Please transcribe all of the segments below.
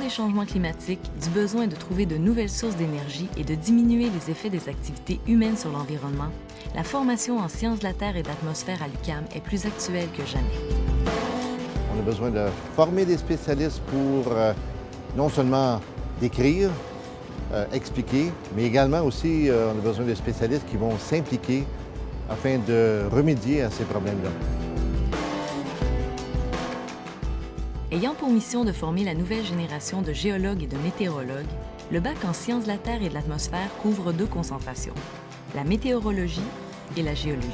des changements climatiques, du besoin de trouver de nouvelles sources d'énergie et de diminuer les effets des activités humaines sur l'environnement, la formation en sciences de la Terre et de l'atmosphère à l'UQAM est plus actuelle que jamais. On a besoin de former des spécialistes pour non seulement décrire, expliquer, mais également aussi, on a besoin de spécialistes qui vont s'impliquer afin de remédier à ces problèmes-là. Ayant pour mission de former la nouvelle génération de géologues et de météorologues, le bac en sciences de la Terre et de l'atmosphère couvre 2 concentrations, la météorologie et la géologie.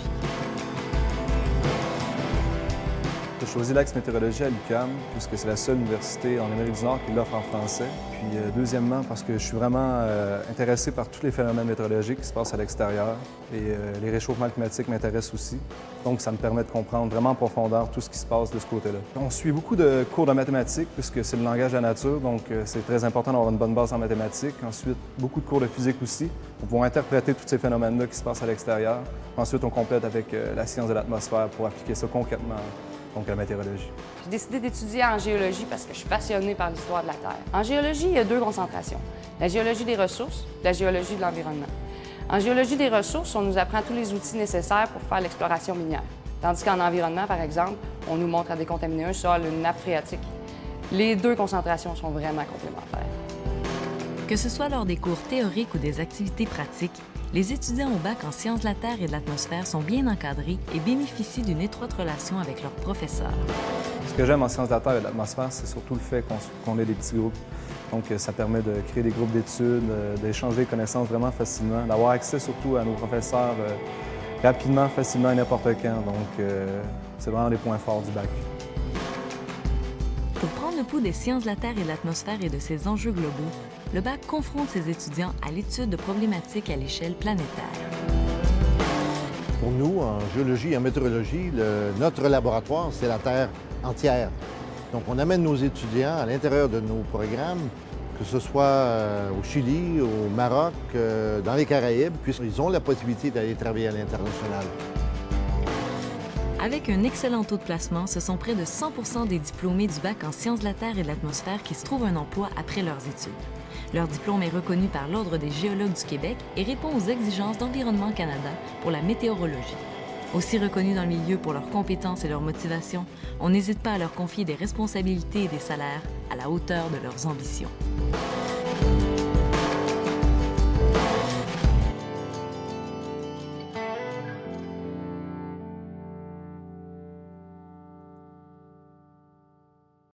J'ai choisi l'axe météorologie à l'UQAM puisque c'est la seule université en Amérique du Nord qui l'offre en français. Puis deuxièmement, parce que je suis vraiment intéressé par tous les phénomènes météorologiques qui se passent à l'extérieur et les réchauffements climatiques m'intéressent aussi. Donc ça me permet de comprendre vraiment en profondeur tout ce qui se passe de ce côté-là. On suit beaucoup de cours de mathématiques puisque c'est le langage de la nature, donc c'est très important d'avoir une bonne base en mathématiques. Ensuite, beaucoup de cours de physique aussi pour pouvoir interpréter tous ces phénomènes-là qui se passent à l'extérieur. Ensuite, on complète avec la science de l'atmosphère pour appliquer ça concrètement. Donc la météorologie. J'ai décidé d'étudier en géologie parce que je suis passionnée par l'histoire de la Terre. En géologie, il y a 2 concentrations, la géologie des ressources et la géologie de l'environnement. En géologie des ressources, on nous apprend tous les outils nécessaires pour faire l'exploration minière. Tandis qu'en environnement, par exemple, on nous montre à décontaminer un sol, une nappe phréatique. Les 2 concentrations sont vraiment complémentaires. Que ce soit lors des cours théoriques ou des activités pratiques, les étudiants au bac en sciences de la Terre et de l'atmosphère sont bien encadrés et bénéficient d'une étroite relation avec leurs professeurs. Ce que j'aime en sciences de la Terre et de l'atmosphère, c'est surtout le fait qu'on ait des petits groupes. Donc ça permet de créer des groupes d'études, d'échanger des connaissances vraiment facilement, d'avoir accès surtout à nos professeurs rapidement, facilement et n'importe quand. Donc c'est vraiment les points forts du bac. Pour prendre le pouls des sciences de la Terre et de l'atmosphère et de ses enjeux globaux, le bac confronte ses étudiants à l'étude de problématiques à l'échelle planétaire. Pour nous, en géologie et en météorologie, notre laboratoire, c'est la Terre entière. Donc, on amène nos étudiants à l'intérieur de nos programmes, que ce soit au Chili, au Maroc, dans les Caraïbes, puisqu'ils ont la possibilité d'aller travailler à l'international. Avec un excellent taux de placement, ce sont près de 100% des diplômés du bac en sciences de la Terre et de l'atmosphère qui se trouvent un emploi après leurs études. Leur diplôme est reconnu par l'Ordre des géologues du Québec et répond aux exigences d'Environnement Canada pour la météorologie. Aussi reconnus dans le milieu pour leurs compétences et leur motivation, on n'hésite pas à leur confier des responsabilités et des salaires à la hauteur de leurs ambitions.